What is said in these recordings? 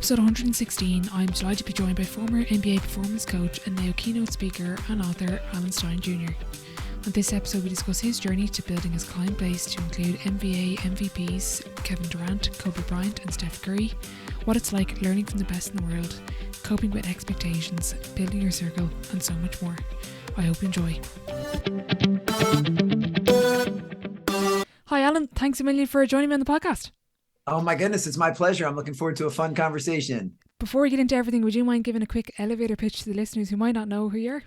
episode 116, I'm delighted to be joined by former NBA performance coach and now keynote speaker and author Alan Stein Jr. On this episode, we discuss his journey to building his client base to include NBA MVPs Kevin Durant, Kobe Bryant and Steph Curry, what it's like learning from the best in the world, coping with expectations, building your circle, and so much more. I hope you enjoy. Hi Alan, thanks a million for joining me on the podcast. Oh my goodness, it's my pleasure. I'm looking forward to a fun conversation. Before we get into everything, would you mind giving a quick elevator pitch to the listeners who might not know who you are?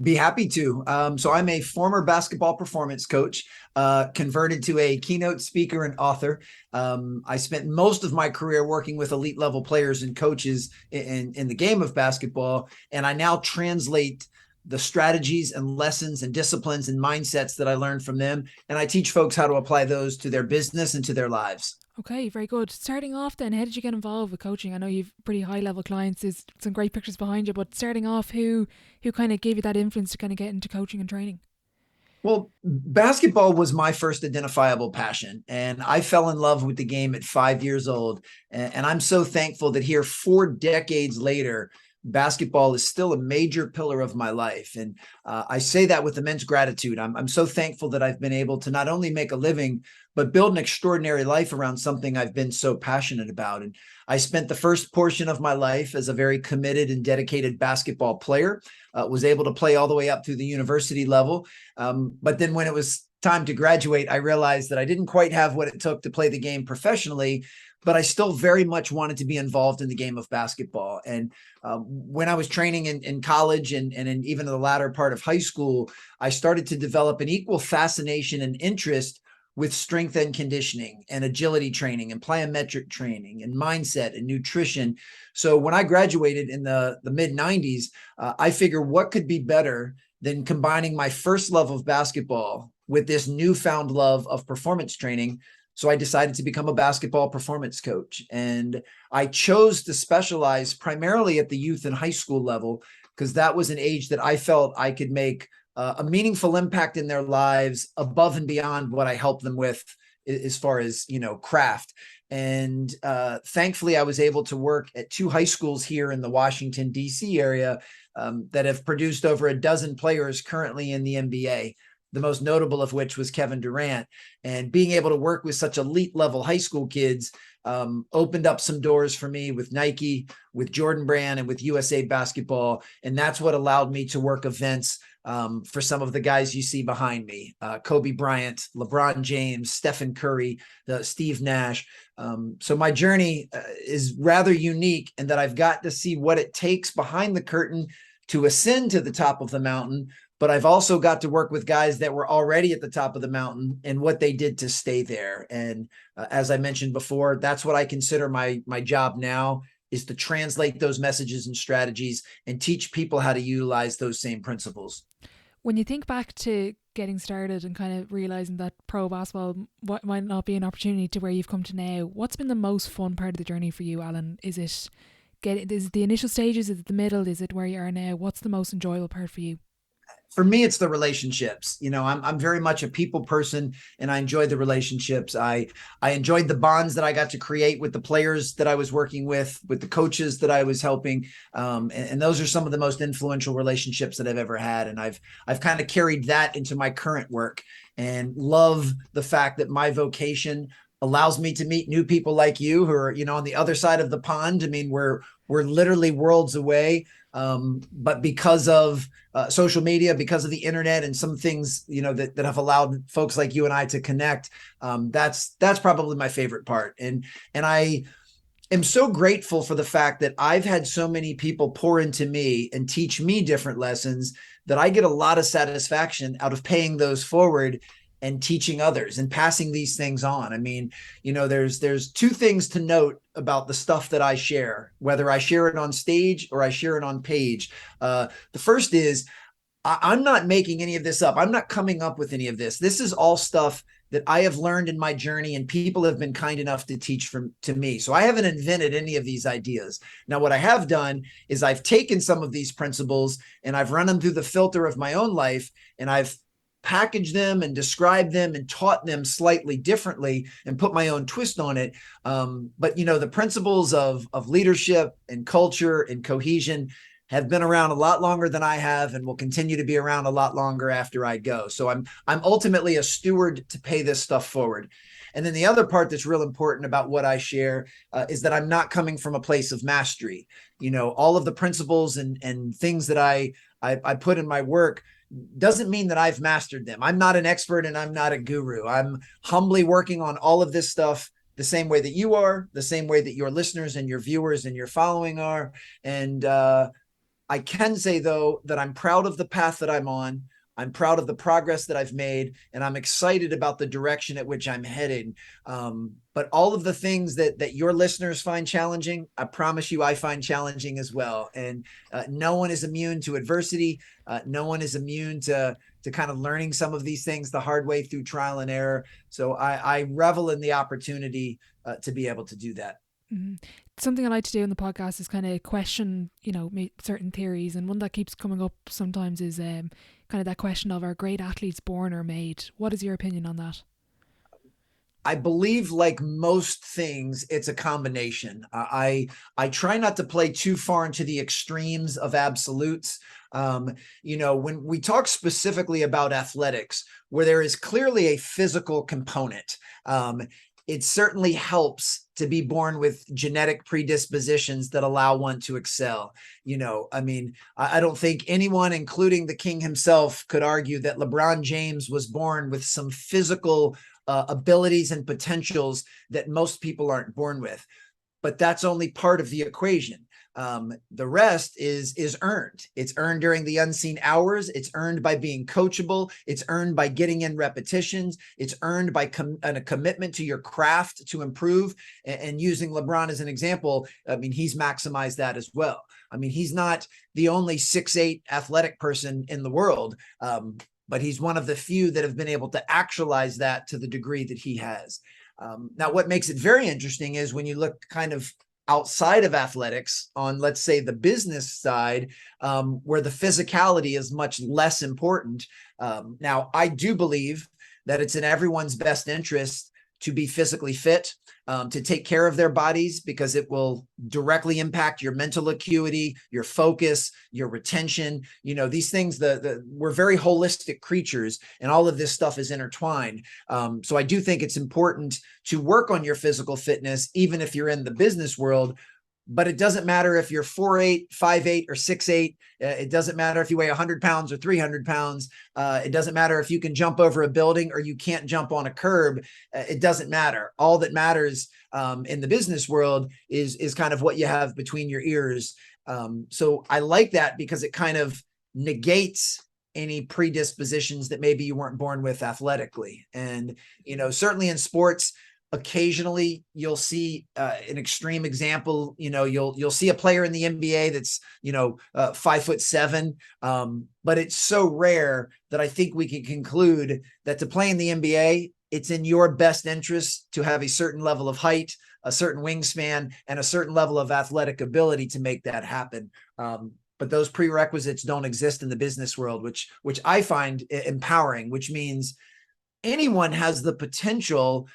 Be happy to. So I'm a former basketball performance coach, converted to a keynote speaker and author. I spent most of my career working with elite level players and coaches in the game of basketball, and I now translate the strategies and lessons and disciplines and mindsets that I learned from them. And I teach folks how to apply those to their business and to their lives. Okay, very good. Starting off then, how did you get involved with coaching? I know you've pretty high level clients, there's some great pictures behind you, but starting off, who kind of gave you that influence to kind of get into coaching and training? Well, basketball was my first identifiable passion, and I fell in love with the game at 5 years old. And I'm so thankful that here 4 decades later, basketball is still a major pillar of my life. And I say that with immense gratitude. I'm so thankful that I've been able to not only make a living, but build an extraordinary life around something I've been so passionate about. And I spent the first portion of my life as a very committed and dedicated basketball player, was able to play all the way up through the university level. But then when it was time to graduate, I realized that I didn't quite have what it took to play the game professionally, but I still very much wanted to be involved in the game of basketball. And when I was training in college and even in the latter part of high school, I started to develop an equal fascination and interest with strength and conditioning and agility training and plyometric training and mindset and nutrition. So when I graduated in the mid 90s, I figured what could be better than combining my first love of basketball with this newfound love of performance training. So I decided to become a basketball performance coach. And I chose to specialize primarily at the youth and high school level, because that was an age that I felt I could make a meaningful impact in their lives above and beyond what I helped them with as far as, craft. And thankfully, I was able to work at 2 high schools here in the Washington, D.C. area that have produced over a dozen players currently in the NBA. The most notable of which was Kevin Durant. And being able to work with such elite level high school kids opened up some doors for me with Nike, with Jordan Brand, and with USA Basketball. And that's what allowed me to work events for some of the guys you see behind me, Kobe Bryant, LeBron James, Stephen Curry, Steve Nash. So my journey is rather unique in that I've got to see what it takes behind the curtain to ascend to the top of the mountain. But I've also got to work with guys that were already at the top of the mountain and what they did to stay there. And as I mentioned before, that's what I consider my job now, is to translate those messages and strategies and teach people how to utilize those same principles. When you think back to getting started and kind of realizing that pro basketball might not be an opportunity to where you've come to now, what's been the most fun part of the journey for you, Alan? Is it the initial stages? Is it the middle? Is it where you are now? What's the most enjoyable part for you? For me, it's the relationships. I'm very much a people person, and I enjoy the relationships. I enjoyed the bonds that I got to create with the players that I was working with the coaches that I was helping. And those are some of the most influential relationships that I've ever had. And I've kind of carried that into my current work, and love the fact that my vocation allows me to meet new people like you who are, on the other side of the pond. I mean, we're literally worlds away. But because of social media, because of the internet and some things, that have allowed folks like you and I to connect, that's probably my favorite part. And I am so grateful for the fact that I've had so many people pour into me and teach me different lessons that I get a lot of satisfaction out of paying those forward and teaching others and passing these things on. I mean, there's 2 things to note about the stuff that I share, whether I share it on stage or I share it on page. The first is I'm not making any of this up. I'm not coming up with any of this. This is all stuff that I have learned in my journey, and people have been kind enough to teach to me. So I haven't invented any of these ideas. Now, what I have done is I've taken some of these principles and I've run them through the filter of my own life, and I've packaged them and described them and taught them slightly differently and put my own twist on it. But the principles of leadership and culture and cohesion have been around a lot longer than I have, and will continue to be around a lot longer after I go. So I'm ultimately a steward to pay this stuff forward. And then the other part that's real important about what I share is that I'm not coming from a place of mastery. All of the principles and things that I put in my work doesn't mean that I've mastered them. I'm not an expert and I'm not a guru. I'm humbly working on all of this stuff the same way that you are, the same way that your listeners and your viewers and your following are. And I can say, though, that I'm proud of the path that I'm on. I'm proud of the progress that I've made, and I'm excited about the direction at which I'm headed. But all of the things that your listeners find challenging, I promise you I find challenging as well. And no one is immune to adversity. No one is immune to kind of learning some of these things the hard way through trial and error. So I revel in the opportunity to be able to do that. Mm-hmm. Something I like to do in the podcast is kind of question, certain theories. And one that keeps coming up sometimes is kind of that question of, are great athletes born or made? What is your opinion on that? I believe, like most things, it's a combination. I try not to play too far into the extremes of absolutes. When we talk specifically about athletics, where there is clearly a physical component, it certainly helps to be born with genetic predispositions that allow one to excel. I don't think anyone, including the king himself, could argue that LeBron James was born with some physical abilities and potentials that most people aren't born with. But that's only part of the equation. The rest is earned. It's earned during the unseen hours. It's earned by being coachable. It's earned by getting in repetitions. It's earned by a commitment to your craft to improve. And using LeBron as an example, he's maximized that as well. He's not the only 6'8" athletic person in the world, but he's one of the few that have been able to actualize that to the degree that he has. Now, what makes it very interesting is when you look kind of outside of athletics on, let's say, the business side, where the physicality is much less important. Now, I do believe that it's in everyone's best interest to be physically fit, to take care of their bodies, because it will directly impact your mental acuity, your focus, your retention. These things, we're very holistic creatures, and all of this stuff is intertwined. So I do think it's important to work on your physical fitness, even if you're in the business world. But it doesn't matter if you're 4'8", 5'8", or 6'8". It doesn't matter if you weigh 100 pounds or 300 pounds. It doesn't matter if you can jump over a building or you can't jump on a curb. It doesn't matter. All that matters in the business world is kind of what you have between your ears. So I like that because it kind of negates any predispositions that maybe you weren't born with athletically. And, certainly in sports, occasionally you'll see an extreme example. You'll see a player in the NBA that's 5'7", but it's so rare that I think we can conclude that to play in the NBA, it's in your best interest to have a certain level of height, a certain wingspan, and a certain level of athletic ability to make that happen. But those prerequisites don't exist in the business world, which I find empowering, which means anyone has the potential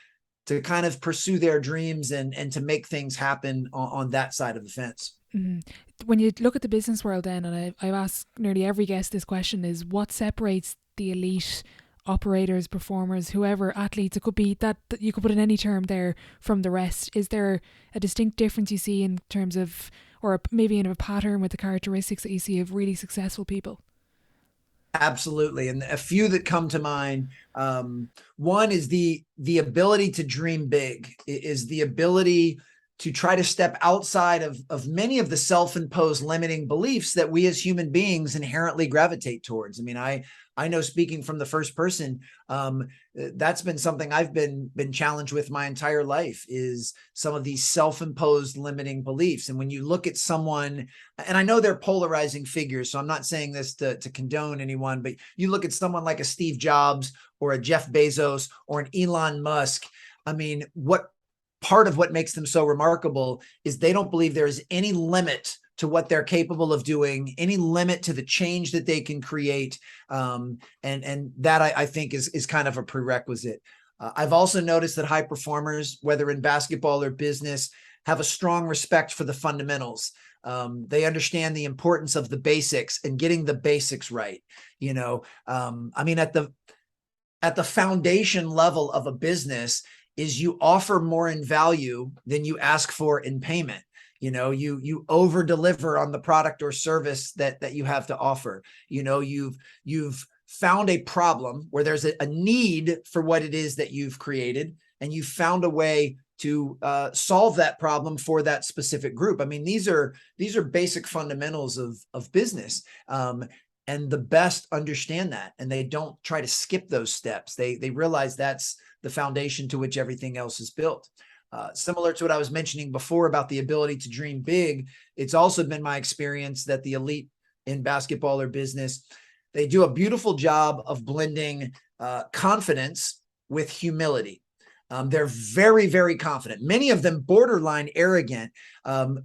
to kind of pursue their dreams and to make things happen on that side of the fence. Mm-hmm. When you look at the business world then, and I've asked nearly every guest this question, is what separates the elite operators, performers, whoever, athletes, it could be that you could put in any term there, from the rest? Is there a distinct difference you see in terms of, or maybe in a pattern with the characteristics that you see of really successful people? Absolutely. And a few that come to mind. One is the ability to dream big, is the ability to try to step outside of many of the self-imposed limiting beliefs that we as human beings inherently gravitate towards. I know, speaking from the first person, that's been something I've been challenged with my entire life, is some of these self-imposed limiting beliefs. And when you look at someone, and I know they're polarizing figures, so I'm not saying this to condone anyone, but you look at someone like a Steve Jobs or a Jeff Bezos or an Elon Musk. What part of what makes them so remarkable is they don't believe there is any limit to what they're capable of doing, any limit to the change that they can create. And that I think is kind of a prerequisite. I've also noticed that high performers, whether in basketball or business, have a strong respect for the fundamentals. They understand the importance of the basics and getting the basics right. I mean, at the foundation level of a business is you offer more in value than you ask for in payment. You over deliver on the product or service that you have to offer. You've found a problem where there's a need for what it is that you've created, and you found a way to solve that problem for that specific group. I mean, these are basic fundamentals of business. And the best understand that, and they don't try to skip those steps. They realize that's the foundation to which everything else is built. Similar to what I was mentioning before about the ability to dream big, it's also been my experience that the elite in basketball or business, they do a beautiful job of blending confidence with humility. They're very, very confident. Many of them borderline arrogant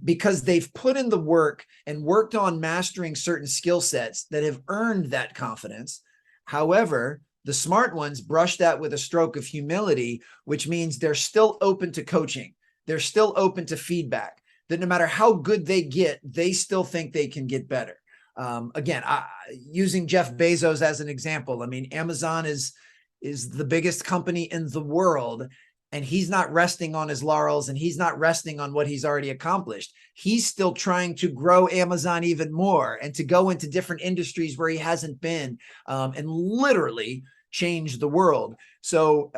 because they've put in the work and worked on mastering certain skill sets that have earned that confidence. However, the smart ones brush that with a stroke of humility, which means they're still open to coaching. They're still open to feedback, that no matter how good they get, they still think they can get better. Again, using Jeff Bezos as an example, I mean, Amazon is the biggest company in the world, and he's not resting on his laurels, and he's not resting on what he's already accomplished. He's still trying to grow Amazon even more and to go into different industries where he hasn't been, and literally change the world. So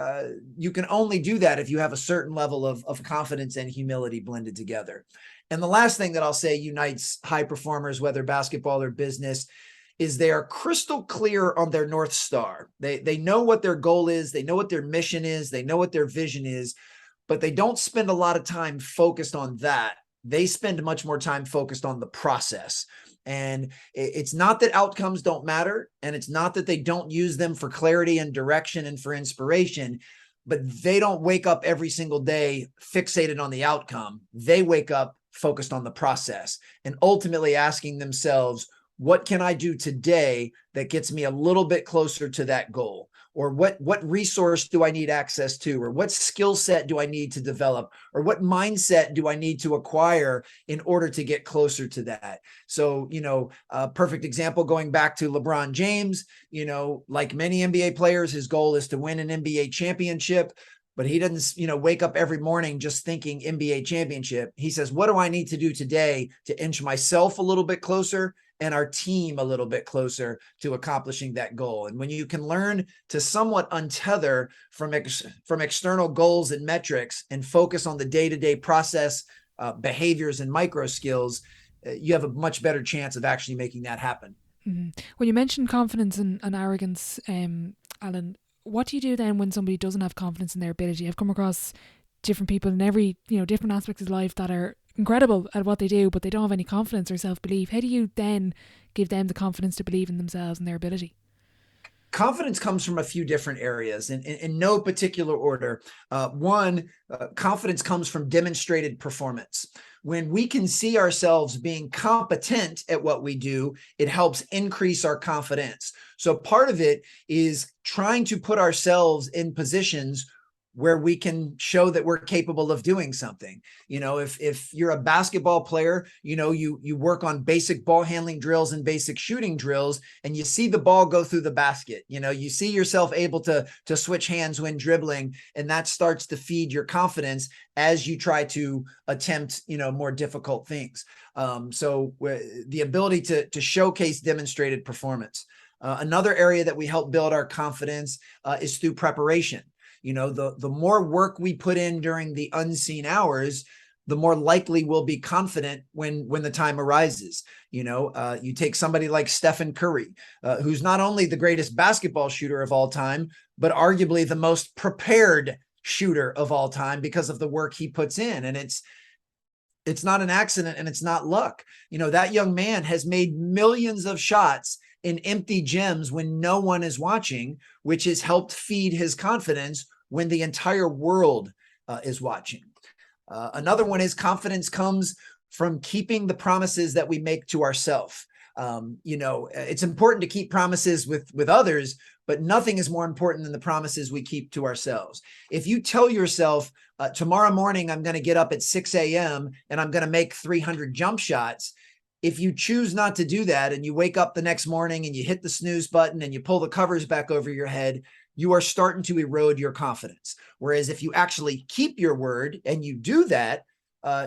you can only do that if you have a certain level of confidence and humility blended together. And the last thing that I'll say unites high performers, whether basketball or business, is they are crystal clear on their North Star. They know what their goal is. They know what their mission is. They know what their vision is, but they don't spend a lot of time focused on that. They spend much more time focused on the process. And it's not that outcomes don't matter, and it's not that they don't use them for clarity and direction and for inspiration, but they don't wake up every single day fixated on the outcome. They wake up focused on the process and ultimately asking themselves, what can I do today that gets me a little bit closer to that goal? Or what resource do I need access to? Or what skill set do I need to develop? Or what mindset do I need to acquire in order to get closer to that? So, a perfect example, going back to LeBron James, like many NBA players, his goal is to win an NBA championship. But he doesn't, wake up every morning just thinking NBA championship. He says, what do I need to do today to inch myself a little bit closer and our team a little bit closer to accomplishing that goal? And when you can learn to somewhat untether from external goals and metrics and focus on the day-to-day process, behaviors and micro skills, you have a much better chance of actually making that happen. Mm-hmm. When you mentioned confidence and arrogance, Alan, what do you do then when somebody doesn't have confidence in their ability? I've come across different people in every, different aspects of life that are incredible at what they do, but they don't have any confidence or self-belief. How do you then give them the confidence to believe in themselves and their ability? Confidence comes from a few different areas in no particular order. One, confidence comes from demonstrated performance. When we can see ourselves being competent at what we do, it helps increase our confidence. So part of it is trying to put ourselves in positions where we can show that we're capable of doing something. If you're a basketball player, you work on basic ball handling drills and basic shooting drills, and you see the ball go through the basket. You see yourself able to switch hands when dribbling, and that starts to feed your confidence as you try to attempt, more difficult things. So the ability to showcase demonstrated performance. Another area that we help build our confidence is through preparation. The more work we put in during the unseen hours, the more likely we'll be confident when the time arises. You take somebody like Stephen Curry, who's not only the greatest basketball shooter of all time, but arguably the most prepared shooter of all time because of the work he puts in. And it's not an accident, and it's not luck. That young man has made millions of shots in empty gyms when no one is watching, which has helped feed his confidence when the entire world is watching. Another one is confidence comes from keeping the promises that we make to ourselves. It's important to keep promises with others, but nothing is more important than the promises we keep to ourselves. If you tell yourself, tomorrow morning, I'm going to get up at 6 a.m. and I'm going to make 300 jump shots. If you choose not to do that and you wake up the next morning and you hit the snooze button and you pull the covers back over your head, you are starting to erode your confidence. Whereas if you actually keep your word and you do that,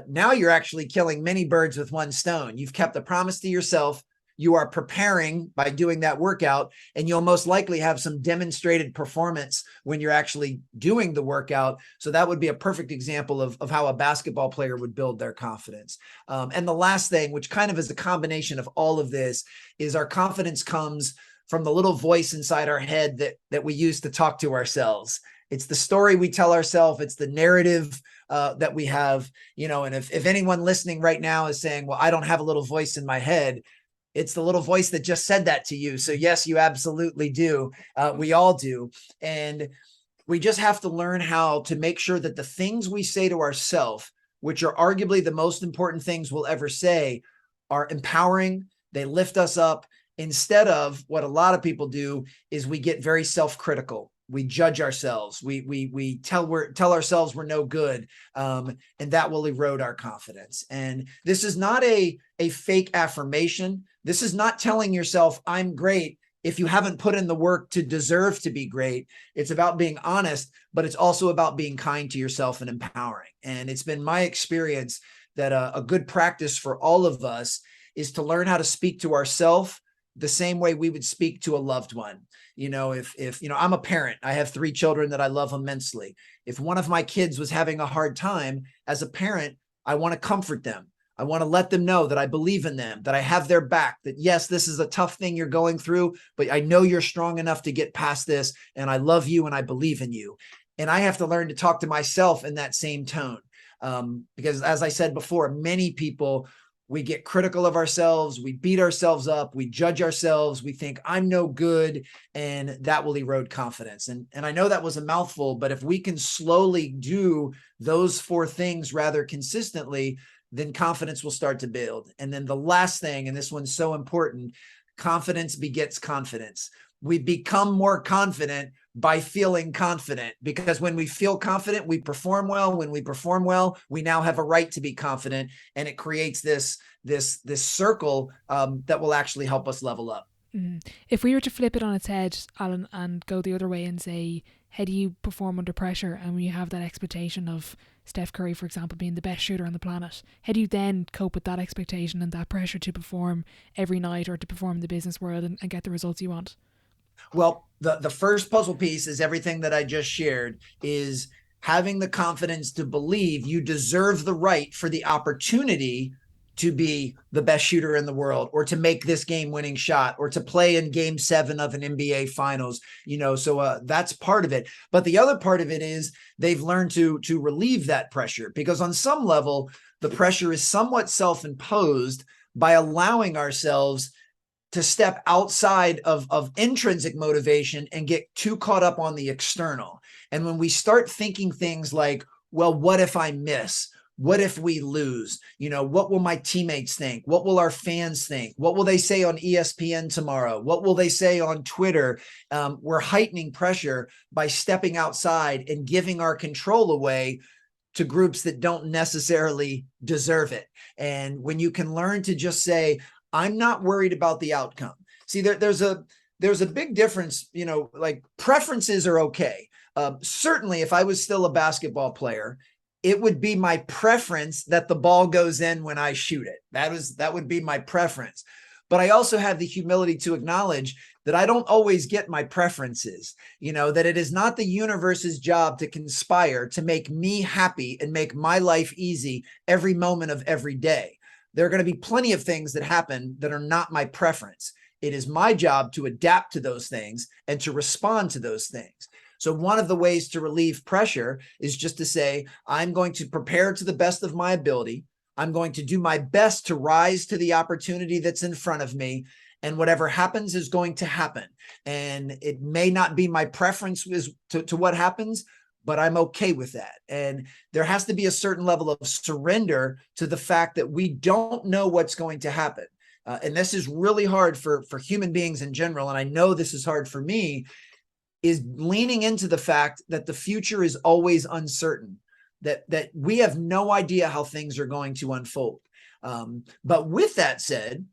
now you're actually killing many birds with one stone. You've kept a promise to yourself. You are preparing by doing that workout, and you'll most likely have some demonstrated performance when you're actually doing the workout. So that would be a perfect example of how a basketball player would build their confidence. And the last thing, which kind of is a combination of all of this, is our confidence comes from the little voice inside our head that we use to talk to ourselves. It's the story we tell ourselves. It's the narrative that we have, and if anyone listening right now is saying, well, I don't have a little voice in my head, it's the little voice that just said that to you. So yes, you absolutely do. We all do. And we just have to learn how to make sure that the things we say to ourselves, which are arguably the most important things we'll ever say, are empowering. They lift us up, instead of what a lot of people do is we get very self-critical. We judge ourselves. We tell ourselves we're no good, and that will erode our confidence. And this is not a fake affirmation. This is not telling yourself I'm great if you haven't put in the work to deserve to be great. It's about being honest, but it's also about being kind to yourself and empowering. And it's been my experience that a good practice for all of us is to learn how to speak to ourselves the same way we would speak to a loved one. If I'm a parent, I have 3 children that I love immensely. If one of my kids was having a hard time, as a parent, I want to comfort them. I want to let them know that I believe in them, that I have their back, that yes, this is a tough thing you're going through, but I know you're strong enough to get past this, and I love you and I believe in you. And I have to learn to talk to myself in that same tone. Because as I said before, many people, we get critical of ourselves, we beat ourselves up, we judge ourselves, we think I'm no good, and that will erode confidence. And I know that was a mouthful, but if we can slowly do those 4 things rather consistently, then confidence will start to build. And then the last thing, and this one's so important, confidence begets confidence. We become more confident by feeling confident, because when we feel confident, we perform well. When we perform well, we now have a right to be confident, and it creates this circle that will actually help us level up. If we were to flip it on its head, Alan, and go the other way and say, how do you perform under pressure? And when you have that expectation of Steph Curry, for example, being the best shooter on the planet, how do you then cope with that expectation and that pressure to perform every night or to perform in the business world and get the results you want? Well, the first puzzle piece is everything that I just shared, is having the confidence to believe you deserve the right for the opportunity to be the best shooter in the world, or to make this game-winning shot, or to play in Game 7 of an NBA Finals. So that's part of it. But the other part of it is they've learned to relieve that pressure, because on some level, the pressure is somewhat self-imposed by allowing ourselves to step outside of intrinsic motivation and get too caught up on the external. And when we start thinking things like, well, what if I miss? What if we lose? What will my teammates think? What will our fans think? What will they say on ESPN tomorrow? What will they say on Twitter? We're heightening pressure by stepping outside and giving our control away to groups that don't necessarily deserve it. And when you can learn to just say, I'm not worried about the outcome. See, there's a big difference, like preferences are okay. Certainly if I was still a basketball player, it would be my preference that the ball goes in when I shoot it. That would be my preference. But I also have the humility to acknowledge that I don't always get my preferences, that it is not the universe's job to conspire to make me happy and make my life easy every moment of every day. There are going to be plenty of things that happen that are not my preference. It is my job to adapt to those things and to respond to those things. So one of the ways to relieve pressure is just to say, I'm going to prepare to the best of my ability. I'm going to do my best to rise to the opportunity that's in front of me. And whatever happens is going to happen. And it may not be my preference to what happens, but I'm okay with that. And there has to be a certain level of surrender to the fact that we don't know what's going to happen. And this is really hard for human beings in general. And I know this is hard for me, is leaning into the fact that the future is always uncertain, that we have no idea how things are going to unfold. But with that said,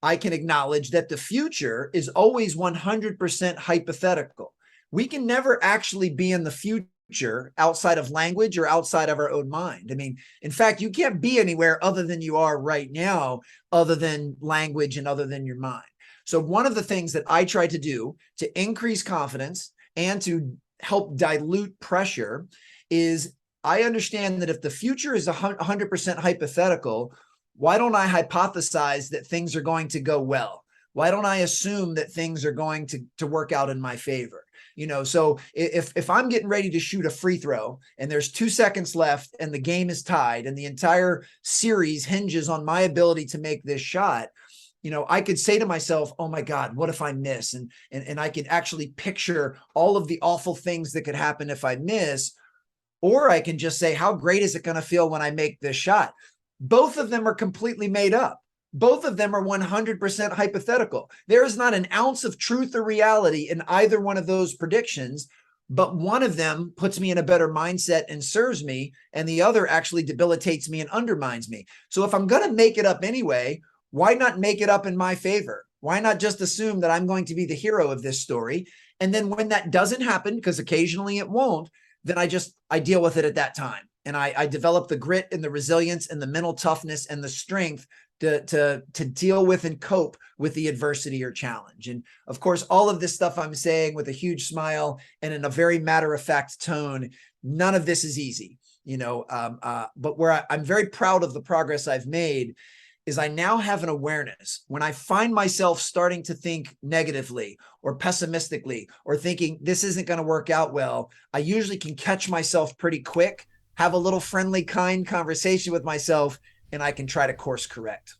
I can acknowledge that the future is always 100% hypothetical. We can never actually be in the future outside of language or outside of our own mind. I mean, in fact, you can't be anywhere other than you are right now, other than language and other than your mind. So one of the things that I try to do to increase confidence and to help dilute pressure is I understand that if the future is 100% hypothetical, why don't I hypothesize that things are going to go well? Why don't I assume that things are going to work out in my favor? So if I'm getting ready to shoot a free throw and there's 2 seconds left and the game is tied and the entire series hinges on my ability to make this shot, I could say to myself, oh my God, what if I miss? And I could actually picture all of the awful things that could happen if I miss. Or I can just say, how great is it going to feel when I make this shot? Both of them are completely made up. Both of them are 100% hypothetical. There is not an ounce of truth or reality in either one of those predictions, but one of them puts me in a better mindset and serves me, and the other actually debilitates me and undermines me. So if I'm going to make it up anyway, why not make it up in my favor? Why not just assume that I'm going to be the hero of this story? And then when that doesn't happen, because occasionally it won't, then I deal with it at that time. And I develop the grit and the resilience and the mental toughness and the strength to deal with and cope with the adversity or challenge. And of course, all of this stuff I'm saying with a huge smile and in a very matter-of-fact tone, none of this is easy, but where I'm very proud of the progress I've made is I now have an awareness when I find myself starting to think negatively or pessimistically or thinking this isn't going to work out well. I usually can catch myself pretty quick, have a little friendly, kind conversation with myself, and I can try to course correct.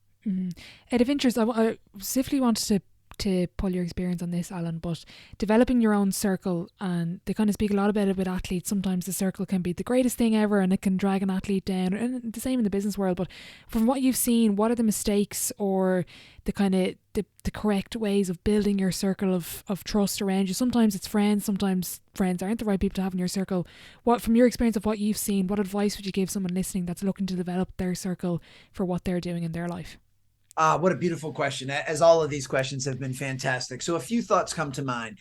Out of interest, I specifically wanted to pull your experience on this, Alan, but developing your own circle, and they kind of speak a lot about it with athletes. Sometimes the circle can be the greatest thing ever and it can drag an athlete down, and the same in the business world. But from what you've seen, what are the mistakes or the kind of the correct ways of building your circle of trust around you? Sometimes it's friends, sometimes friends aren't the right people to have in your circle. What, from your experience of what you've seen, what advice would you give someone listening that's looking to develop their circle for what they're doing in their life? What a beautiful question, as all of these questions have been fantastic. So a few thoughts come to mind.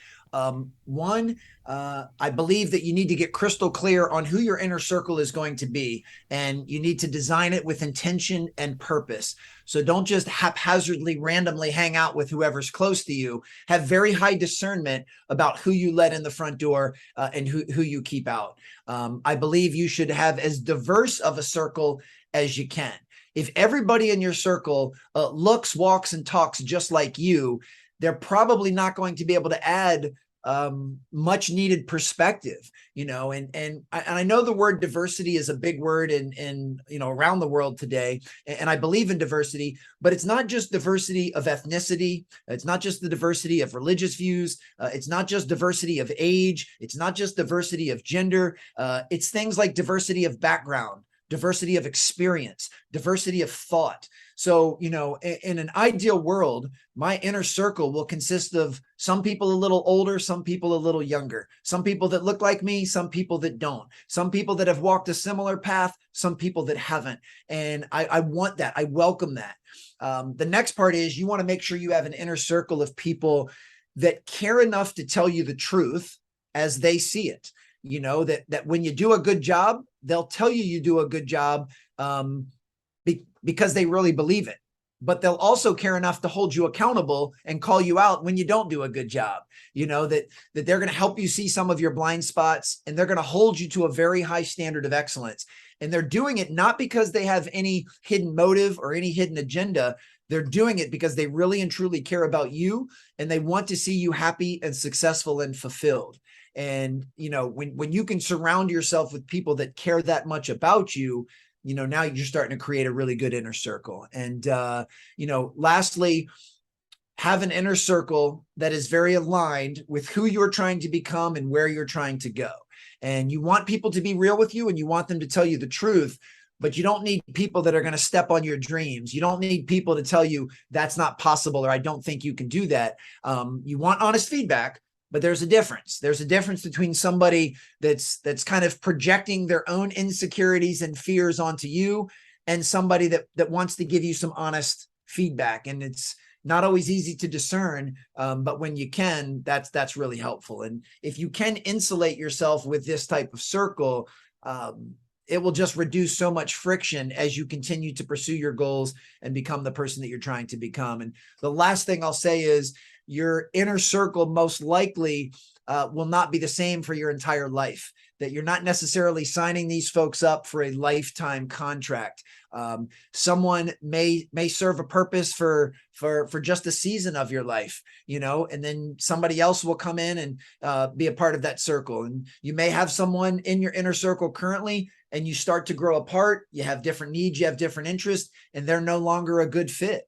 One, I believe that you need to get crystal clear on who your inner circle is going to be, and you need to design it with intention and purpose. So don't just haphazardly, randomly hang out with whoever's close to you. Have very high discernment about who you let in the front door and who you keep out. I believe you should have as diverse of a circle as you can. If everybody in your circle looks, walks, and talks just like you, they're probably not going to be able to add much needed perspective, and I know the word diversity is a big word in around the world today. And I believe in diversity, but it's not just diversity of ethnicity. It's not just the diversity of religious views. It's not just diversity of age. It's not just diversity of gender. It's things like diversity of background, diversity of experience, diversity of thought. So, in an ideal world, my inner circle will consist of some people a little older, some people a little younger, some people that look like me, some people that don't, some people that have walked a similar path, some people that haven't. And I want that. I welcome that. The next part is you want to make sure you have an inner circle of people that care enough to tell you the truth as they see it. That when you do a good job, they'll tell you do a good job because they really believe it. But they'll also care enough to hold you accountable and call you out when you don't do a good job. That they're going to help you see some of your blind spots, and they're going to hold you to a very high standard of excellence. And they're doing it not because they have any hidden motive or any hidden agenda. They're doing it because they really and truly care about you, and they want to see you happy and successful and fulfilled. And, when you can surround yourself with people that care that much about you, now you're starting to create a really good inner circle. And, lastly, have an inner circle that is very aligned with who you're trying to become and where you're trying to go. And you want people to be real with you, and you want them to tell you the truth, but you don't need people that are going to step on your dreams. You don't need people to tell you that's not possible, or I don't think you can do that. You want honest feedback, but there's a difference. There's a difference between somebody that's kind of projecting their own insecurities and fears onto you, and somebody that wants to give you some honest feedback. And it's not always easy to discern, but when you can, that's really helpful. And if you can insulate yourself with this type of circle, it will just reduce so much friction as you continue to pursue your goals and become the person that you're trying to become. And the last thing I'll say is your inner circle most likely will not be the same for your entire life, that you're not necessarily signing these folks up for a lifetime contract. Someone may serve a purpose for just a season of your life, and then somebody else will come in and be a part of that circle. And you may have someone in your inner circle currently, and you start to grow apart. You have different needs, you have different interests, and they're no longer a good fit.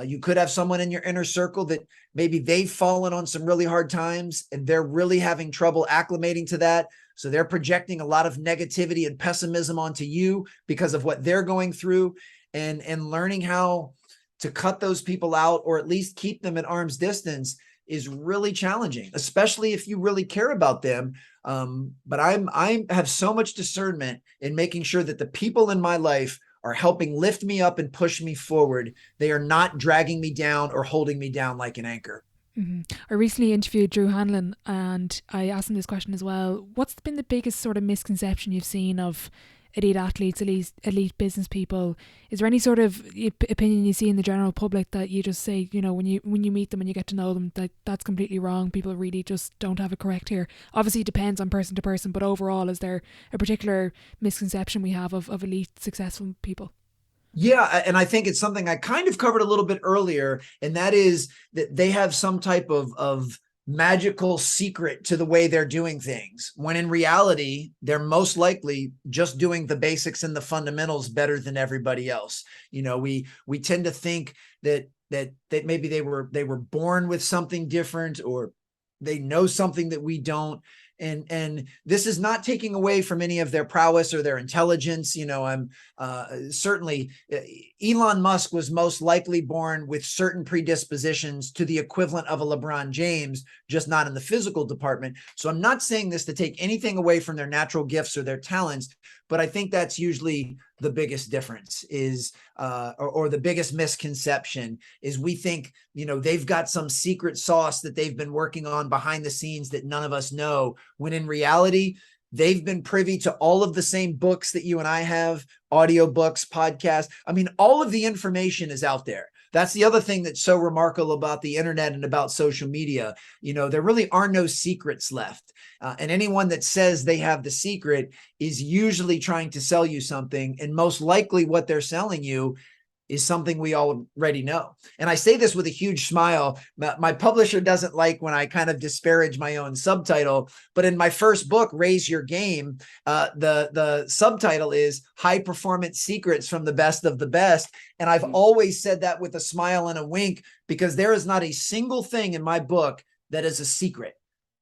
You could have someone in your inner circle that maybe they've fallen on some really hard times and they're really having trouble acclimating to that. So they're projecting a lot of negativity and pessimism onto you because of what they're going through, and learning how to cut those people out, or at least keep them at arm's distance, is really challenging, especially if you really care about them. But I have so much discernment in making sure that the people in my life are helping lift me up and push me forward. They are not dragging me down or holding me down like an anchor. Mm-hmm. I recently interviewed Drew Hanlon, and I asked him this question as well. What's been the biggest sort of misconception you've seen of elite athletes, elite business people? Is there any sort of opinion you see in the general public that you just say, when you meet them and you get to know them, that that's completely wrong, people really just don't have it correct here? Obviously it depends on person to person, but overall, is there a particular misconception we have of elite successful people? Yeah, and I think it's something I kind of covered a little bit earlier, and that is that they have some type of magical secret to the way they're doing things, when in reality, they're most likely just doing the basics and the fundamentals better than everybody else. We tend to think that maybe they were born with something different, or they know something that we don't. And this is not taking away from any of their prowess or their intelligence. I'm certainly Elon Musk was most likely born with certain predispositions to the equivalent of a LeBron James, just not in the physical department. So I'm not saying this to take anything away from their natural gifts or their talents, but I think that's usually the biggest difference is, or the biggest misconception is, we think, they've got some secret sauce that they've been working on behind the scenes that none of us know, when in reality, they've been privy to all of the same books that you and I have, audiobooks, podcasts. I mean, all of the information is out there. That's the other thing that's so remarkable about the internet and about social media. There really are no secrets left. And anyone that says they have the secret is usually trying to sell you something. And most likely what they're selling you is something we already know. And I say this with a huge smile. My publisher doesn't like when I kind of disparage my own subtitle, but in my first book, Raise Your Game, the subtitle is High Performance Secrets from the Best of the Best. And I've always said that with a smile and a wink, because there is not a single thing in my book that is a secret.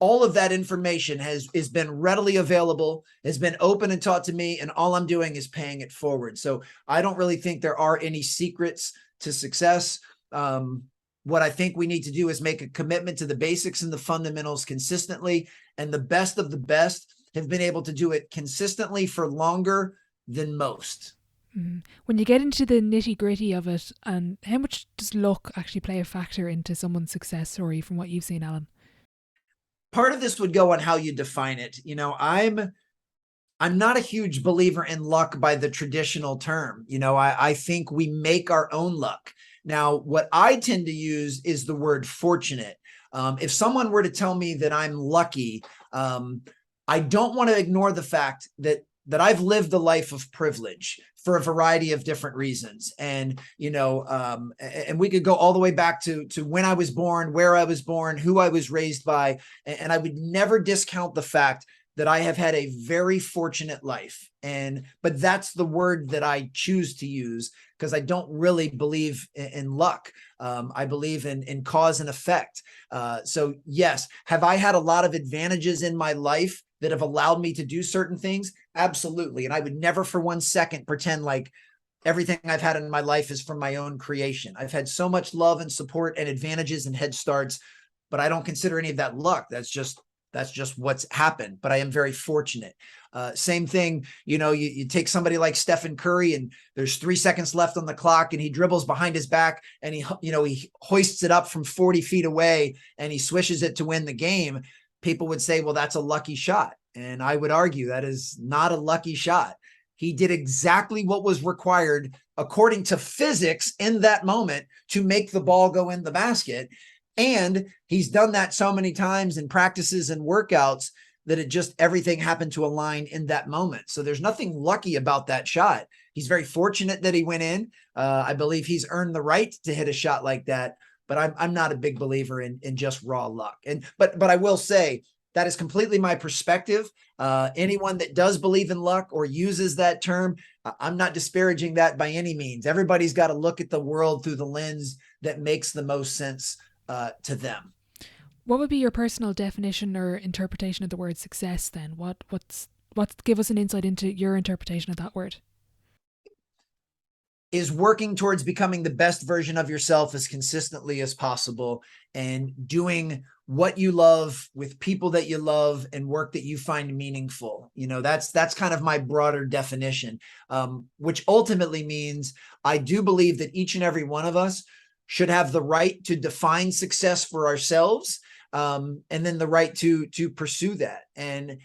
All of that information has been readily available, has been open and taught to me, and all I'm doing is paying it forward. So I don't really think there are any secrets to success. What I think we need to do is make a commitment to the basics and the fundamentals consistently, and the best of the best have been able to do it consistently for longer than most. When you get into the nitty-gritty of it, and how much does luck actually play a factor into someone's success story from what you've seen, Alan? Part of this would go on how you define it. I'm not a huge believer in luck by the traditional term. I think we make our own luck. Now, what I tend to use is the word fortunate. If someone were to tell me that I'm lucky, I don't want to ignore the fact that I've lived a life of privilege for a variety of different reasons. And, and we could go all the way back to when I was born, where I was born, who I was raised by. And I would never discount the fact that I have had a very fortunate life. But that's the word that I choose to use because I don't really believe in luck. I believe in cause and effect. So yes, have I had a lot of advantages in my life that have allowed me to do certain things? Absolutely. And I would never for 1 second pretend like everything I've had in my life is from my own creation. I've had so much love and support and advantages and head starts, but I don't consider any of that luck. That's just what's happened. But I am very fortunate. Same thing, you take somebody like Stephen Curry and there's 3 seconds left on the clock and he dribbles behind his back and he hoists it up from 40 feet away and he swishes it to win the game. People would say, well, that's a lucky shot. And I would argue that is not a lucky shot. He did exactly what was required according to physics in that moment to make the ball go in the basket. And he's done that so many times in practices and workouts that everything happened to align in that moment. So there's nothing lucky about that shot. He's very fortunate that he went in. I believe he's earned the right to hit a shot like that, but I'm not a big believer in just raw luck. But I will say that is completely my perspective. Anyone that does believe in luck or uses that term, I'm not disparaging that by any means. Everybody's got to look at the world through the lens that makes the most sense to them. What would be your personal definition or interpretation of the word success then? What's give us an insight into your interpretation of that word? Is working towards becoming the best version of yourself as consistently as possible and doing what you love with people that you love and work that you find meaningful. That's kind of my broader definition, which ultimately means I do believe that each and every one of us should have the right to define success for ourselves, and then the right to pursue that. And,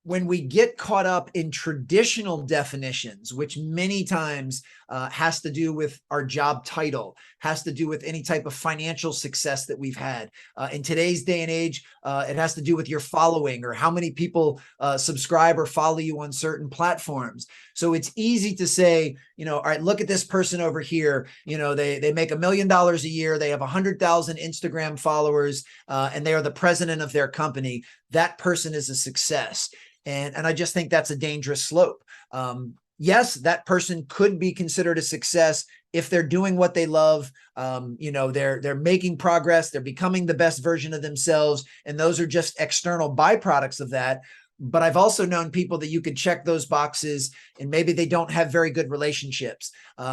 when we get caught up in traditional definitions, which many times has to do with our job title, has to do with any type of financial success that we've had. In today's day and age, it has to do with your following or how many people subscribe or follow you on certain platforms. So it's easy to say, all right, look at this person over here. They make $1 million a year. They have 100,000 Instagram followers, and they are the president of their company. That person is a success. And I just think that's a dangerous slope. Yes, that person could be considered a success if they're doing what they love. They're making progress. They're becoming the best version of themselves. And those are just external byproducts of that. But I've also known people that you could check those boxes and maybe they don't have very good relationships.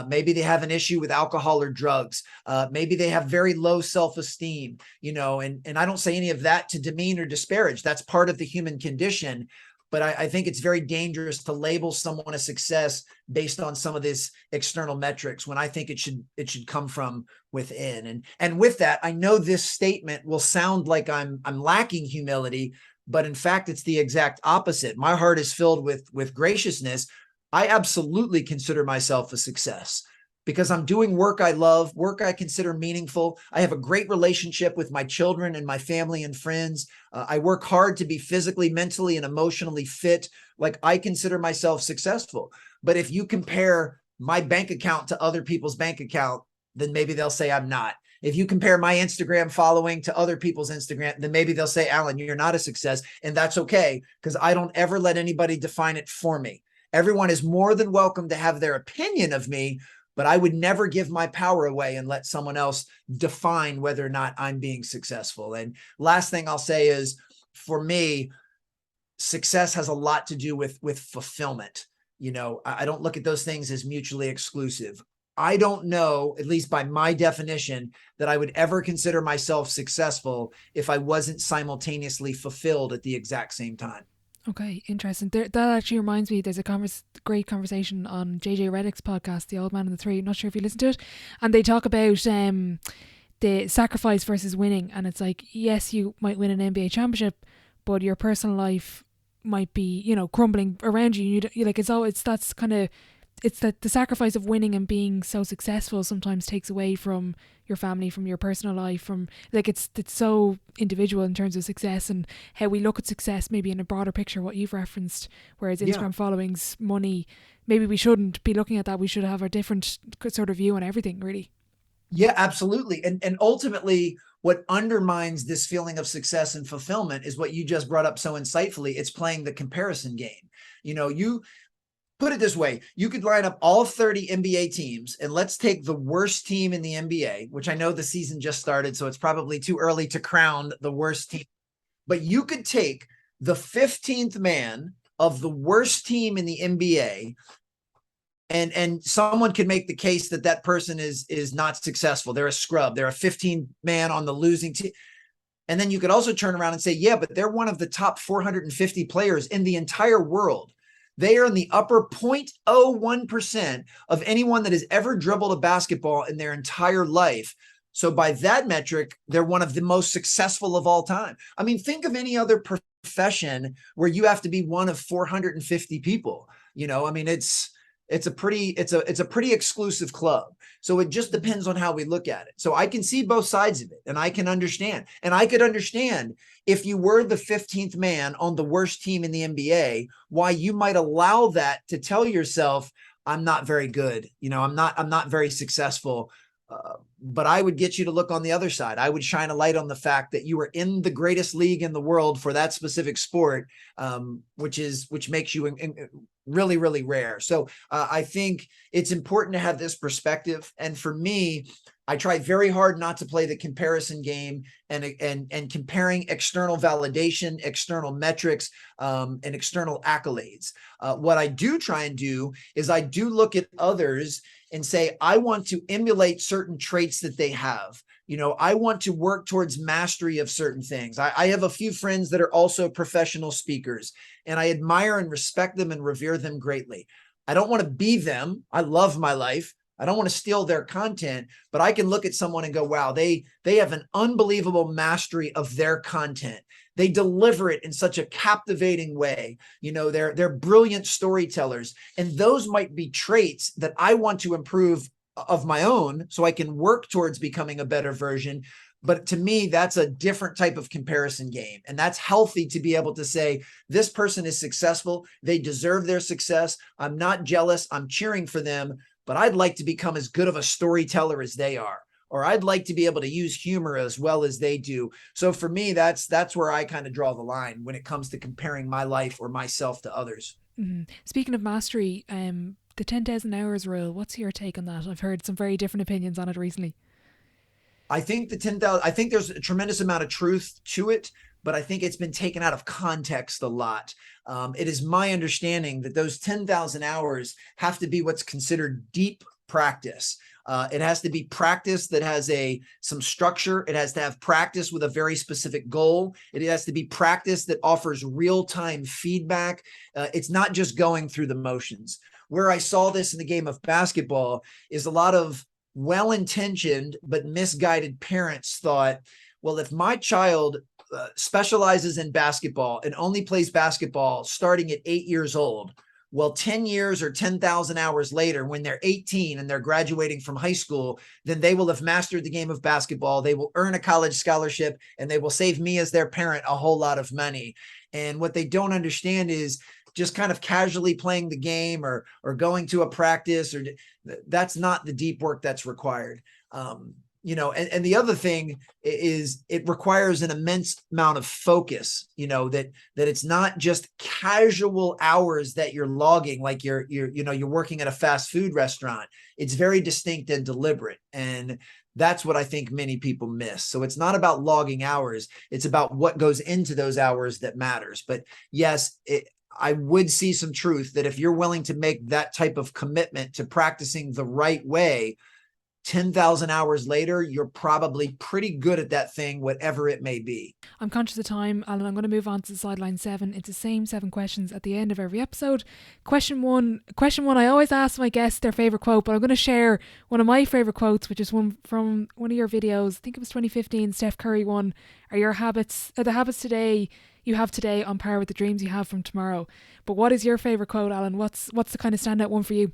Maybe they have an issue with alcohol or drugs. Maybe they have very low self-esteem, and I don't say any of that to demean or disparage. That's part of the human condition. But I think it's very dangerous to label someone a success based on some of these external metrics when I think it should come from within. And with that, I know this statement will sound like I'm lacking humility, but in fact, it's the exact opposite. My heart is filled with graciousness. I absolutely consider myself a success because I'm doing work I love, work I consider meaningful. I have a great relationship with my children and my family and friends. I work hard to be physically, mentally, and emotionally fit. Like I consider myself successful. But if you compare my bank account to other people's bank account, then maybe they'll say I'm not. If you compare my Instagram following to other people's Instagram, then maybe they'll say, Alan, you're not a success. And that's okay, because I don't ever let anybody define it for me. Everyone is more than welcome to have their opinion of me, but I would never give my power away and let someone else define whether or not I'm being successful. And last thing I'll say is, for me, success has a lot to do with fulfillment. I don't look at those things as mutually exclusive. I don't know, at least by my definition, that I would ever consider myself successful if I wasn't simultaneously fulfilled at the exact same time. Okay, interesting. That actually reminds me, there's a great conversation on JJ Redick's podcast, The Old Man and the Three. I'm not sure if you listen to it. And they talk about the sacrifice versus winning. And it's like, yes, you might win an NBA championship, but your personal life might be, crumbling around you. It's that the sacrifice of winning and being so successful sometimes takes away from your family, from your personal life, from it's so individual in terms of success and how we look at success maybe in a broader picture, what you've referenced, whereas Instagram followings, money, maybe we shouldn't be looking at that. We should have a different sort of view on everything, really. Yeah, absolutely. And ultimately what undermines this feeling of success and fulfillment is what you just brought up so insightfully. It's playing the comparison game. You put it this way, you could line up all 30 NBA teams, and let's take the worst team in the NBA, which I know the season just started, so it's probably too early to crown the worst team. But you could take the 15th man of the worst team in the NBA, and someone could make the case that that person is not successful. They're a scrub. They're a 15 man on the losing team. And then you could also turn around and say, yeah, but they're one of the top 450 players in the entire world. They are in the upper 0.01% of anyone that has ever dribbled a basketball in their entire life. So by that metric, they're one of the most successful of all time. I mean, think of any other profession where you have to be one of 450 people. I mean, it's a pretty exclusive club. So it just depends on how we look at it. So I can see both sides of it, and I can understand. And I could understand if you were the 15th man on the worst team in the NBA, why you might allow that to tell yourself, I'm not very good. I'm not very successful. But I would get you to look on the other side. I would shine a light on the fact that you were in the greatest league in the world for that specific sport, which makes you really, really rare. So I think it's important to have this perspective. And for me, I try very hard not to play the comparison game and comparing external validation, external metrics, and external accolades. What I do try and do is I do look at others and say, I want to emulate certain traits that they have. I want to work towards mastery of certain things. I have a few friends that are also professional speakers, and I admire and respect them and revere them greatly. I don't want to be them. I love my life. I don't want to steal their content, but I can look at someone and go, wow, they have an unbelievable mastery of their content. They deliver it in such a captivating way. They're brilliant storytellers. And those might be traits that I want to improve of my own so I can work towards becoming a better version. But to me, that's a different type of comparison game. And that's healthy to be able to say, this person is successful. They deserve their success. I'm not jealous. I'm cheering for them, but I'd like to become as good of a storyteller as they are. Or I'd like to be able to use humor as well as they do. So for me, that's where I kind of draw the line when it comes to comparing my life or myself to others. Mm-hmm. Speaking of mastery, the 10,000 hours rule, what's your take on that? I've heard some very different opinions on it recently. I think I think there's a tremendous amount of truth to it, but I think it's been taken out of context a lot. It is my understanding that those 10,000 hours have to be what's considered deep practice. It has to be practice that has some structure. It has to have practice with a very specific goal. It has to be practice that offers real-time feedback. It's not just going through the motions. Where I saw this in the game of basketball is a lot of well-intentioned but misguided parents thought, well, if my child specializes in basketball and only plays basketball starting at 8 years old, well, 10 years or 10,000 hours later, when they're 18 and they're graduating from high school, then they will have mastered the game of basketball. They will earn a college scholarship, and they will save me as their parent a whole lot of money. And what they don't understand is just kind of casually playing the game or going to a practice, or that's not the deep work that's required. And the other thing is it requires an immense amount of focus, that it's not just casual hours that you're logging, like you're working at a fast food restaurant. It's very distinct and deliberate. And that's what I think many people miss. So it's not about logging hours. It's about what goes into those hours that matters. But yes, I would see some truth that if you're willing to make that type of commitment to practicing the right way, 10,000 hours later, you're probably pretty good at that thing, whatever it may be. I'm conscious of time, Alan. I'm going to move on to the sideline 7. It's the same 7 questions at the end of every episode. Question one, I always ask my guests their favourite quote, but I'm going to share one of my favourite quotes, which is one from one of your videos. I think it was 2015, Steph Curry one. Are the habits today you have today on par with the dreams you have from tomorrow? But what is your favourite quote, Alan? What's the kind of standout one for you?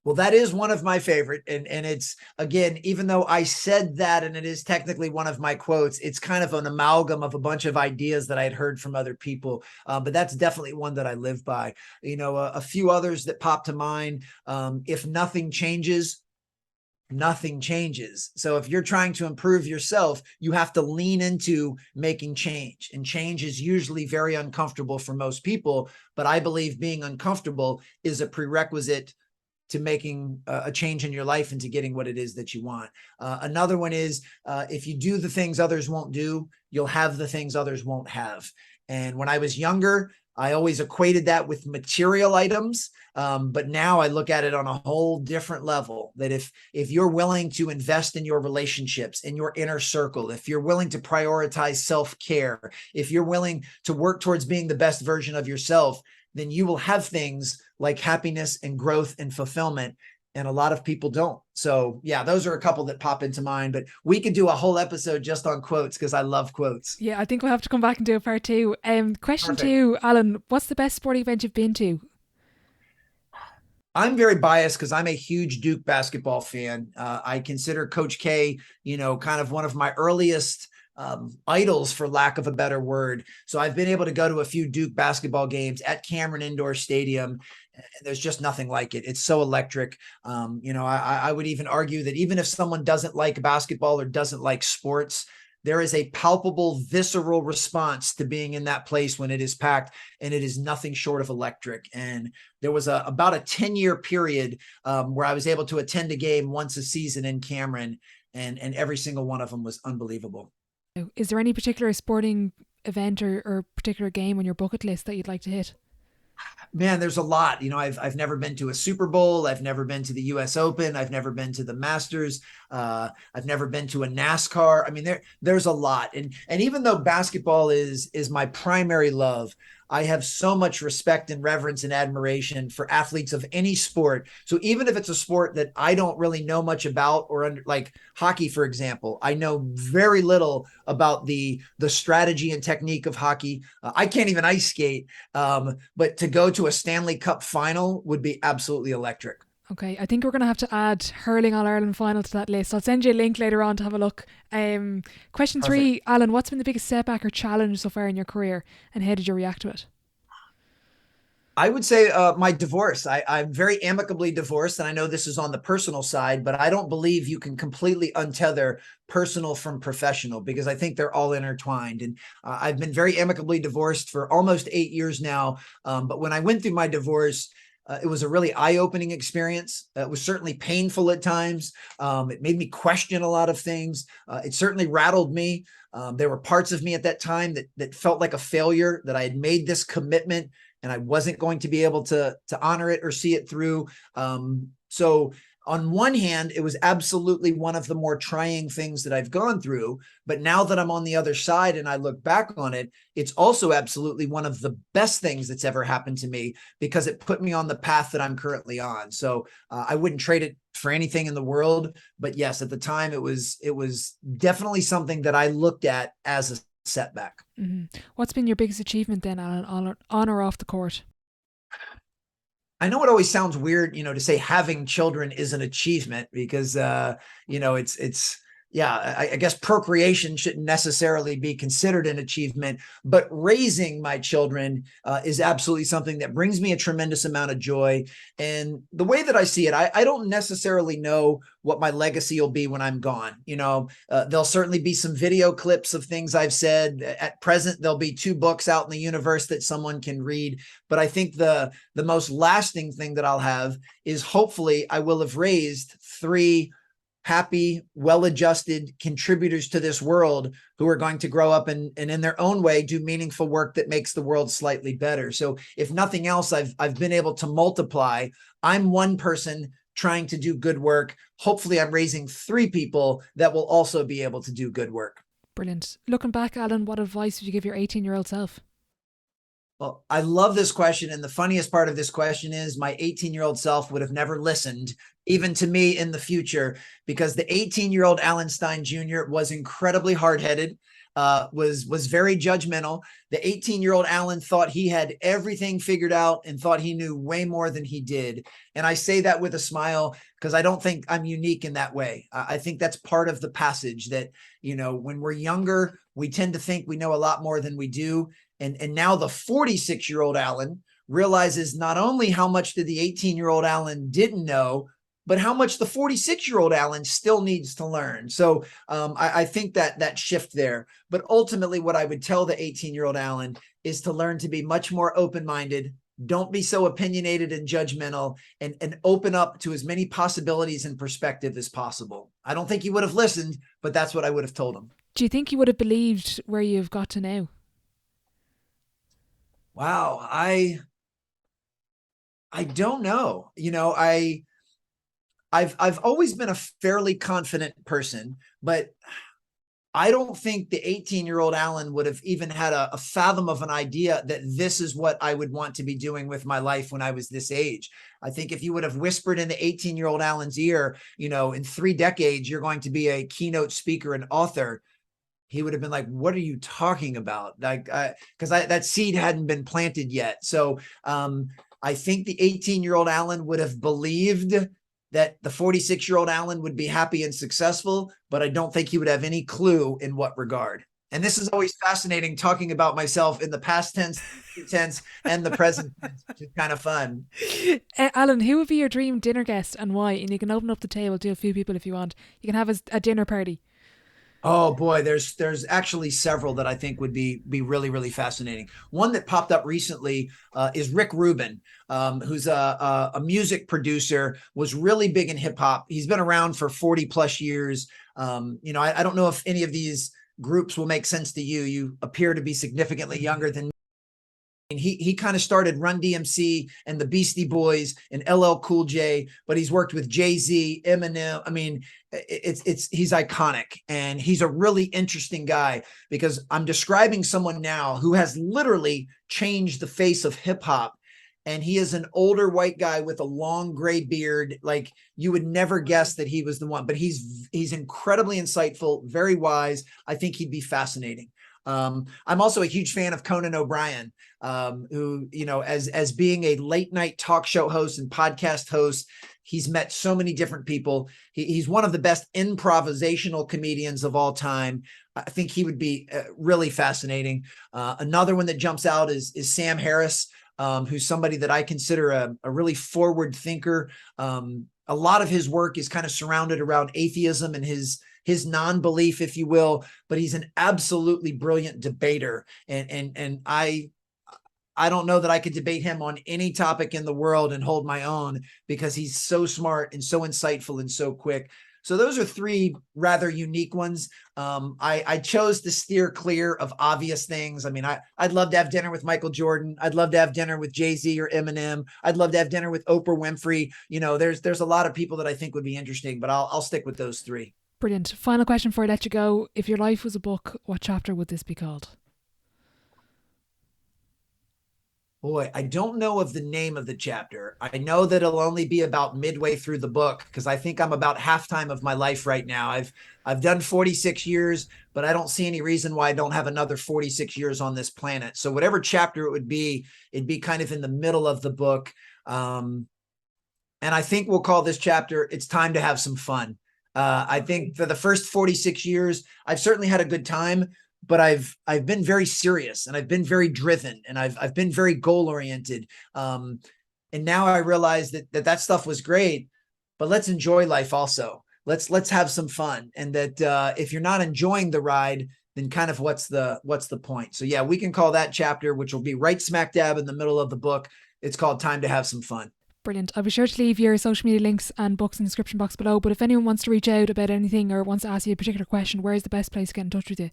Well, that is one of my favorite. And it's, again, even though I said that, and it is technically one of my quotes, it's kind of an amalgam of a bunch of ideas that I had heard from other people. But that's definitely one that I live by. A few others that pop to mind. If nothing changes, nothing changes. So if you're trying to improve yourself, you have to lean into making change. And change is usually very uncomfortable for most people. But I believe being uncomfortable is a prerequisite to making a change in your life and to getting what it is that you want. Another one is if you do the things others won't do, you'll have the things others won't have. And when I was younger, I always equated that with material items. But now I look at it on a whole different level, that if you're willing to invest in your relationships, in your inner circle, if you're willing to prioritize self-care, if you're willing to work towards being the best version of yourself, then you will have things like happiness and growth and fulfillment. And a lot of people don't. So yeah, those are a couple that pop into mind, but we could do a whole episode just on quotes because I love quotes. Yeah, I think we'll have to come back and do a part two. Question Perfect. 2, Alan, what's the best sporting event you've been to? I'm very biased because I'm a huge Duke basketball fan. I consider Coach K, kind of one of my earliest idols, for lack of a better word. So I've been able to go to a few Duke basketball games at Cameron Indoor Stadium. There's just nothing like it. It's so electric. I would even argue that even if someone doesn't like basketball or doesn't like sports, there is a palpable, visceral response to being in that place when it is packed, and it is nothing short of electric. And there was about a 10-year period where I was able to attend a game once a season in Cameron, and every single one of them was unbelievable. Is there any particular sporting event or particular game on your bucket list that you'd like to hit? Man, there's a lot. I've never been to a Super Bowl. I've never been to the US Open. I've never been to the Masters. I've never been to a NASCAR. I mean, there's a lot. And even though basketball is my primary love, I have so much respect and reverence and admiration for athletes of any sport. So even if it's a sport that I don't really know much about, or like hockey, for example, I know very little about the strategy and technique of hockey. I can't even ice skate, but to go to a Stanley Cup final would be absolutely electric. Okay, I think we're going to have to add Hurling All-Ireland final to that list. I'll send you a link later on to have a look. Question 3, Alan, what's been the biggest setback or challenge so far in your career, and how did you react to it? I would say my divorce. I'm very amicably divorced, and I know this is on the personal side, but I don't believe you can completely untether personal from professional, because I think they're all intertwined. And I've been very amicably divorced for almost 8 years now. But when I went through my divorce, it was a really eye-opening experience. It was certainly painful at times. It made me question a lot of things. It certainly rattled me. There were parts of me at that time that felt like a failure, that I had made this commitment and I wasn't going to be able to honor it or see it through. So on one hand, it was absolutely one of the more trying things that I've gone through. But now that I'm on the other side and I look back on it, it's also absolutely one of the best things that's ever happened to me, because it put me on the path that I'm currently on. So I wouldn't trade it for anything in the world. But yes, at the time, it was definitely something that I looked at as a setback. Mm-hmm. What's been your biggest achievement then, Alan, on or off the court? I know it always sounds weird, to say having children is an achievement, because, I guess procreation shouldn't necessarily be considered an achievement, but raising my children is absolutely something that brings me a tremendous amount of joy. And the way that I see it, I don't necessarily know what my legacy will be when I'm gone. There'll certainly be some video clips of things I've said. At present, there'll be 2 books out in the universe that someone can read. But I think the most lasting thing that I'll have is, hopefully I will have raised 3 happy, well-adjusted contributors to this world who are going to grow up and in their own way do meaningful work that makes the world slightly better. So if nothing else, I've been able to multiply. I'm one person trying to do good work. Hopefully I'm raising 3 people that will also be able to do good work. Brilliant. Looking back, Alan, what advice would you give your 18-year-old self? Well, I love this question. And the funniest part of this question is my 18-year-old self would have never listened, even to me in the future, because the 18-year-old Alan Stein Jr. was incredibly hard-headed, was very judgmental. The 18-year-old Alan thought he had everything figured out and thought he knew way more than he did. And I say that with a smile, because I don't think I'm unique in that way. I think that's part of the passage, that, when we're younger, we tend to think we know a lot more than we do. And now the 46-year-old Alan realizes not only how much did the 18-year-old Alan didn't know, but how much the 46-year-old Alan still needs to learn. So I think that shift there. But ultimately, what I would tell the 18-year-old Alan is to learn to be much more open-minded. Don't be so opinionated and judgmental, and open up to as many possibilities and perspective as possible. I don't think he would have listened, but that's what I would have told him. Do you think you would have believed where you've got to now? Wow. I don't know. I've always been a fairly confident person, but I don't think the 18-year-old Alan would have even had a fathom of an idea that this is what I would want to be doing with my life when I was this age. I think if you would have whispered in the 18-year-old Alan's ear, in 3 decades, you're going to be a keynote speaker and author, he would have been like, what are you talking about? Because that seed hadn't been planted yet. So I think the 18-year-old Alan would have believed that the 46-year-old Alan would be happy and successful, but I don't think he would have any clue in what regard. And this is always fascinating, talking about myself in the past tense, tense, and the present tense, which is kind of fun. Alan, who would be your dream dinner guest and why? And you can open up the table to a few people if you want. You can have a dinner party. Oh boy, there's actually several that I think would be really, really fascinating. One that popped up recently is Rick Rubin, who's a music producer, was really big in hip hop. He's been around for 40 plus years. I don't know if any of these groups will make sense to you. You appear to be significantly younger than me. And he kind of started Run DMC and the Beastie Boys and LL Cool J, but he's worked with Jay-Z, Eminem. I mean, he's iconic, and he's a really interesting guy, because I'm describing someone now who has literally changed the face of hip hop. And he is an older white guy with a long gray beard. Like, you would never guess that he was the one, but he's incredibly insightful, very wise. I think he'd be fascinating. I'm also a huge fan of Conan O'Brien, who, as being a late night talk show host and podcast host, he's met so many different people. He's one of the best improvisational comedians of all time. I think he would be really fascinating. Another one that jumps out is Sam Harris, who's somebody that I consider a really forward thinker. A lot of his work is kind of surrounded around atheism and his non-belief, if you will, but he's an absolutely brilliant debater. And I don't know that I could debate him on any topic in the world and hold my own, because he's so smart and so insightful and so quick. So those are 3 rather unique ones. I chose to steer clear of obvious things. I mean, I'd love to have dinner with Michael Jordan. I'd love to have dinner with Jay-Z or Eminem. I'd love to have dinner with Oprah Winfrey. There's a lot of people that I think would be interesting, but I'll stick with those 3. Brilliant. Final question before I let you go. If your life was a book, what chapter would this be called? Boy, I don't know of the name of the chapter. I know that it'll only be about midway through the book, because I think I'm about halftime of my life right now. I've done 46 years, but I don't see any reason why I don't have another 46 years on this planet. So whatever chapter it would be, it'd be kind of in the middle of the book. And I think we'll call this chapter, It's Time to Have Some Fun. I think for the first 46 years, I've certainly had a good time, but I've been very serious, and I've been very driven, and I've been very goal oriented. And now I realize that stuff was great, but let's enjoy life also. Let's have some fun. And that if you're not enjoying the ride, then kind of what's the point? So yeah, we can call that chapter, which will be right smack dab in the middle of the book. It's called Time to Have Some Fun. Brilliant. I'll be sure to leave your social media links and books in the description box below. But if anyone wants to reach out about anything or wants to ask you a particular question, where's the best place to get in touch with you?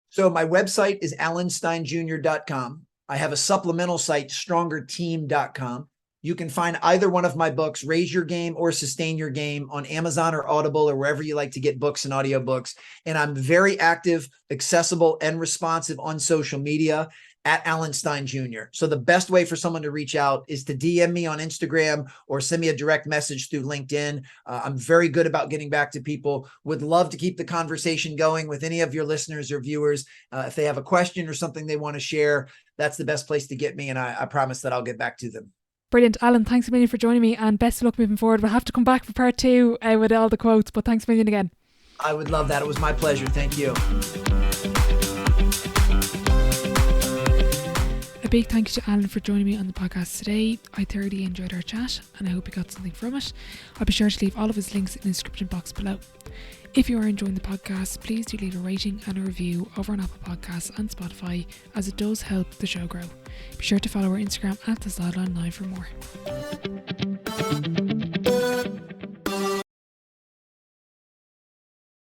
So my website is alansteinjr.com. I have a supplemental site, strongerteam.com. You can find either one of my books, Raise Your Game or Sustain Your Game, on Amazon or Audible or wherever you like to get books and audiobooks. And I'm very active, accessible, and responsive on social media at Alan Stein Jr. So the best way for someone to reach out is to DM me on Instagram or send me a direct message through LinkedIn. I'm very good about getting back to people. Would love to keep the conversation going with any of your listeners or viewers. If they have a question or something they want to share, that's the best place to get me. And I promise that I'll get back to them. Brilliant. Alan, thanks a million for joining me, and best of luck moving forward. We'll have to come back for part 2 with all the quotes, but thanks a million again. I would love that. It was my pleasure. Thank you. big thank you to Alan for joining me on the podcast today. I thoroughly enjoyed our chat and I hope you got something from it. I'll be sure to leave all of his links in the description box below. If you are enjoying the podcast, please do leave a rating and a review over on Apple Podcasts and Spotify, as it does help the show grow. Be sure to follow our Instagram at The Sideline Live for more.